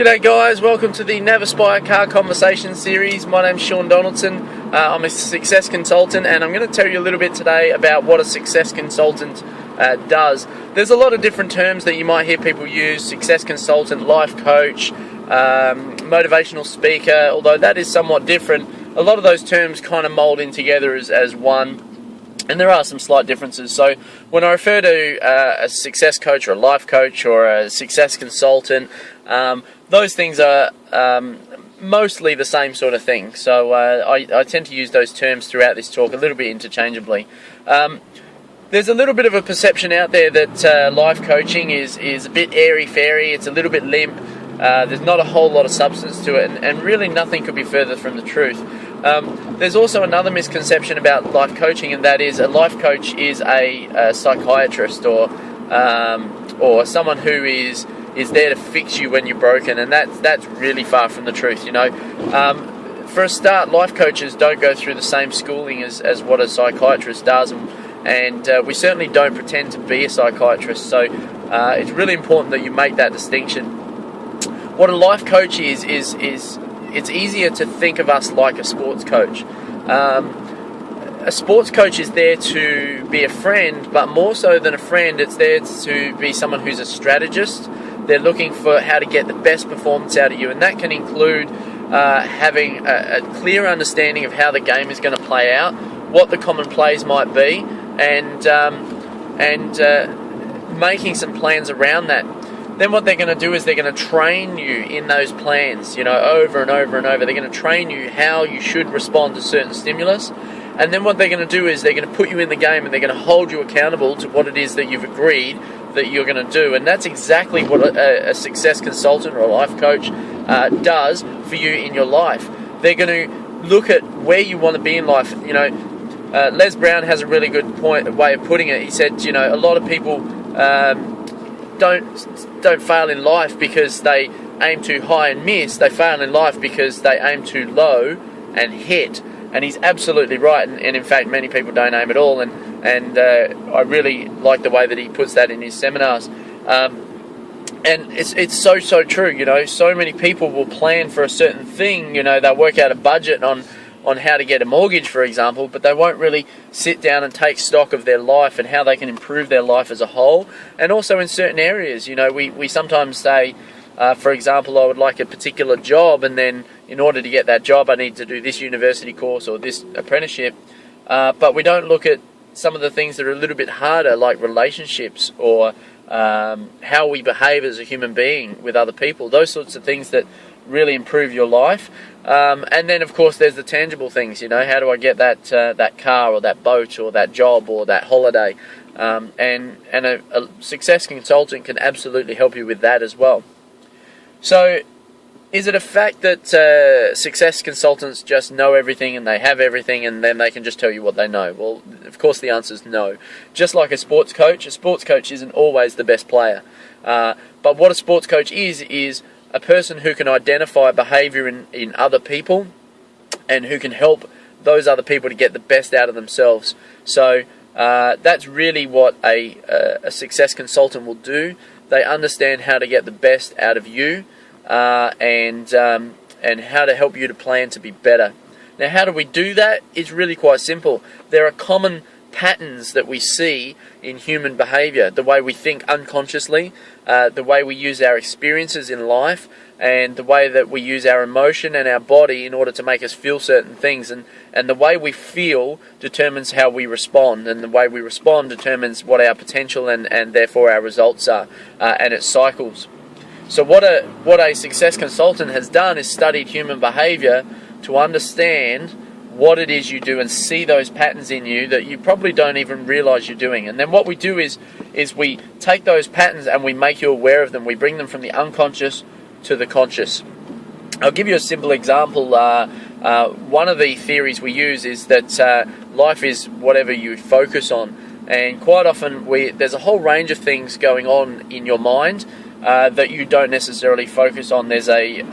G'day guys, welcome to the NAVASPIRE Car Conversation series. My name's Sean Donaldson. I'm a success consultant, and I'm going to tell you a little bit today about what a success consultant does. There's a lot of different terms that you might hear people use: success consultant, life coach, motivational speaker. Although that is somewhat different, a lot of those terms kind of mold in together as one. And there are some slight differences. So when I refer to a success coach or a life coach or a success consultant, those things are mostly the same sort of thing. So I tend to use those terms throughout this talk a little bit interchangeably. There's a little bit of a perception out there that life coaching is a bit airy-fairy, it's a little bit limp, there's not a whole lot of substance to it, and really nothing could be further from the truth. There's also another misconception about life coaching, and that is a life coach is a psychiatrist or someone who is there to fix you when you're broken, and that's really far from the truth. You know, for a start, life coaches don't go through the same schooling as what a psychiatrist does, and we certainly don't pretend to be a psychiatrist. So it's really important that you make that distinction. What a life coach is it's easier to think of us like a sports coach. A sports coach is there to be a friend, but more so than a friend, it's there to be someone who's a strategist. They're looking for how to get the best performance out of you, and that can include having a clear understanding of how the game is going to play out, what the common plays might be, and making some plans around that. Then what they're going to do is they're going to train you in those plans, you know, over and over and over. They're going to train you how you should respond to certain stimulus. And then what they're going to do is they're going to put you in the game, and they're going to hold you accountable to what it is that you've agreed that you're going to do. And that's exactly what a success consultant or a life coach does for you in your life. They're going to look at where you want to be in life. You know, Les Brown has a really good way of putting it. He said, you know, a lot of people don't fail in life because they aim too high and miss. They fail in life because they aim too low and hit. And he's absolutely right. And in fact, many people don't aim at all. And I really like the way that he puts that in his seminars. And it's so true. You know, so many people will plan for a certain thing. You know, they'll work out a budget on how to get a mortgage, for example, but they won't really sit down and take stock of their life and how they can improve their life as a whole. And also in certain areas, you know, we sometimes say, for example, I would like a particular job, and then in order to get that job I need to do this university course or this apprenticeship, but we don't look at some of the things that are a little bit harder, like relationships or how we behave as a human being with other people, those sorts of things that really improve your life. And then of course there's the tangible things, you know, how do I get that car or that boat or that job or that holiday, and a success consultant can absolutely help you with that as well. So is it a fact that success consultants just know everything and they have everything and then they can just tell you what they know? Well, of course the answer is no. Just like a sports coach isn't always the best player, but what a sports coach is a person who can identify behavior in other people and who can help those other people to get the best out of themselves. So that's really what a success consultant will do. They understand how to get the best out of you and how to help you to plan to be better. Now, how do we do that? It's really quite simple. There are common patterns that we see in human behavior, the way we think unconsciously, the way we use our experiences in life, and the way that we use our emotion and our body in order to make us feel certain things. And the way we feel determines how we respond, and the way we respond determines what our potential and therefore our results are, and it cycles. So what a success consultant has done is studied human behavior to understand what it is you do and see those patterns in you that you probably don't even realize you're doing. And then what we do is we take those patterns and we make you aware of them. We bring them from the unconscious to the conscious. I'll give you a simple example. One of the theories we use is that life is whatever you focus on. And quite often there's a whole range of things going on in your mind that you don't necessarily focus on. There's a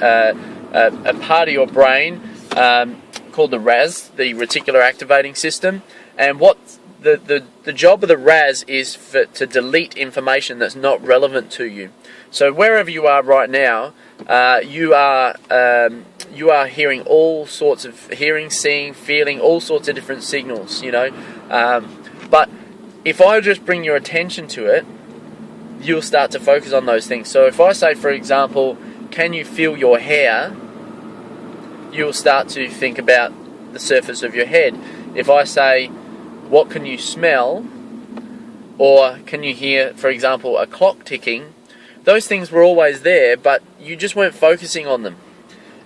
part of your brain called the RAS, the reticular activating system, and what the job of the RAS is to delete information that's not relevant to you. So wherever you are right now, you are hearing all sorts of seeing, feeling all sorts of different signals, you know. But if I just bring your attention to it, you'll start to focus on those things. So if I say, for example, can you feel your hair? You'll start to think about the surface of your head. If I say, what can you smell? Or can you hear, for example, a clock ticking? Those things were always there, but you just weren't focusing on them.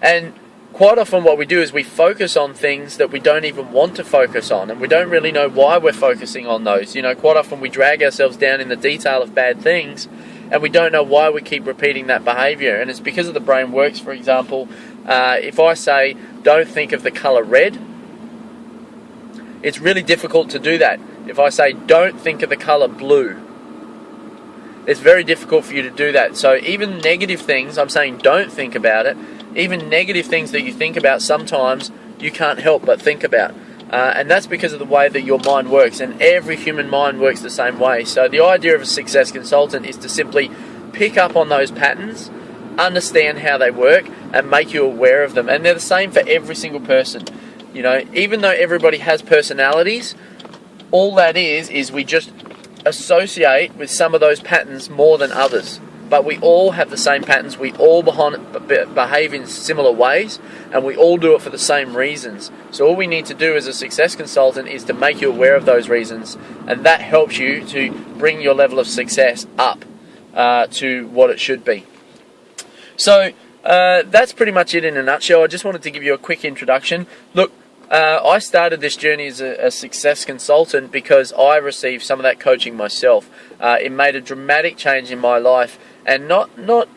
And quite often what we do is we focus on things that we don't even want to focus on, and we don't really know why we're focusing on those. You know, quite often we drag ourselves down in the detail of bad things, and we don't know why we keep repeating that behavior. And it's because of the brain works. For example, if I say, don't think of the color red, it's really difficult to do that. If I say, don't think of the color blue, it's very difficult for you to do that. So even negative things, I'm saying don't think about it, even negative things that you think about, sometimes you can't help but think about. And that's because of the way that your mind works, and every human mind works the same way. So the idea of a success consultant is to simply pick up on those patterns, understand how they work, and make you aware of them. And they're the same for every single person. You know, even though everybody has personalities, all that is we just associate with some of those patterns more than others. But we all have the same patterns, we all behave in similar ways, and we all do it for the same reasons. So all we need to do as a success consultant is to make you aware of those reasons, and that helps you to bring your level of success up to what it should be. So that's pretty much it in a nutshell. I just wanted to give you a quick introduction. Look, I started this journey as a success consultant because I received some of that coaching myself. It made a dramatic change in my life, and not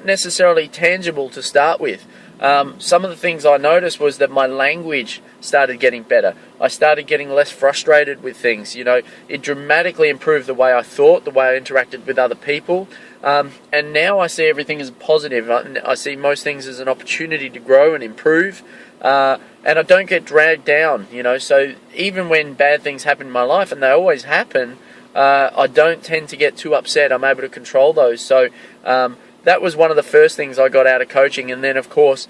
necessarily tangible to start with. Some of the things I noticed was that my language started getting better. I started getting less frustrated with things. You know, it dramatically improved the way I thought, the way I interacted with other people. And now I see everything as positive. I see most things as an opportunity to grow and improve. And I don't get dragged down, you know. So even when bad things happen in my life, and they always happen, I don't tend to get too upset. I'm able to control those. So that was one of the first things I got out of coaching. And then, of course,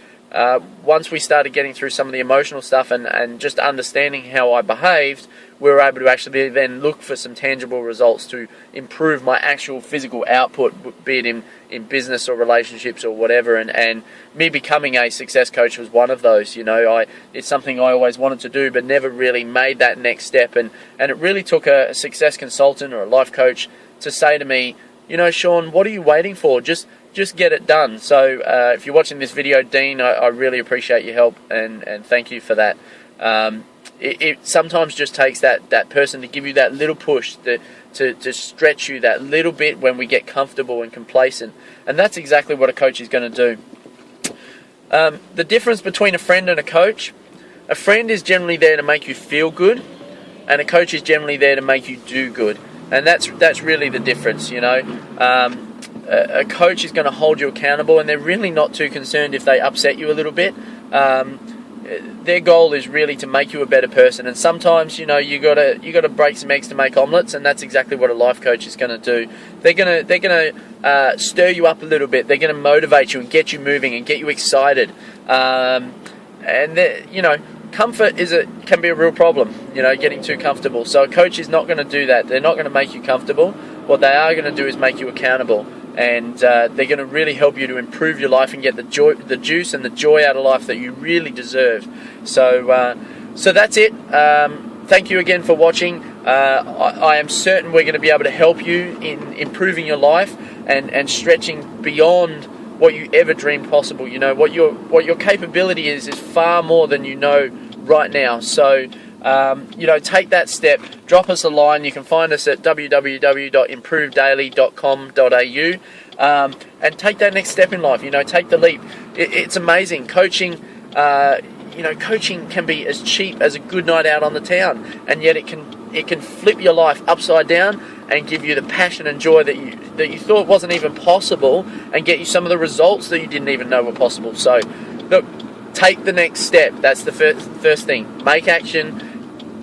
once we started getting through some of the emotional stuff and just understanding how I behaved, we were able to actually then look for some tangible results to improve my actual physical output, be it in business or relationships or whatever. And me becoming a success coach was one of those. You know, it's something I always wanted to do, but never really made that next step. And it really took a success consultant or a life coach to say to me, you know, Sean, what are you waiting for? Just get it done. So if you're watching this video, Dean, I really appreciate your help, and thank you for that. It sometimes just takes that person to give you that little push, to stretch you that little bit when we get comfortable and complacent. And that's exactly what a coach is going to do. The difference between a friend and a coach: a friend is generally there to make you feel good, and a coach is generally there to make you do good. And that's really the difference, you know. A coach is going to hold you accountable, and they're really not too concerned if they upset you a little bit. Their goal is really to make you a better person, and sometimes, you know, you gotta break some eggs to make omelets, and that's exactly what a life coach is going to do. They're gonna stir you up a little bit. They're going to motivate you and get you moving and get you excited. And you know, comfort can be a real problem. You know, getting too comfortable. So a coach is not going to do that. They're not going to make you comfortable. What they are going to do is make you accountable. And they're going to really help you to improve your life and get the juice and the joy out of life that you really deserve. So that's it. Thank you again for watching. I am certain we're going to be able to help you in improving your life and stretching beyond what you ever dreamed possible. You know, what your capability is far more than you know right now. So you know, take that step, drop us a line. You can find us at www.improvedaily.com.au, and take that next step in life. You know, take the leap. It's amazing. Coaching, you know, coaching can be as cheap as a good night out on the town, and yet it can flip your life upside down and give you the passion and joy that you thought wasn't even possible, and get you some of the results that you didn't even know were possible. So, look, take the next step. That's the first thing. Make action.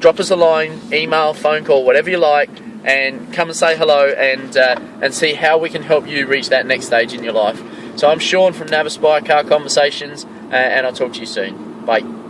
drop us a line, email, phone call, whatever you like, and come and say hello and see how we can help you reach that next stage in your life. So I'm Sean from NAVASPIRE Car Conversations, and I'll talk to you soon. Bye.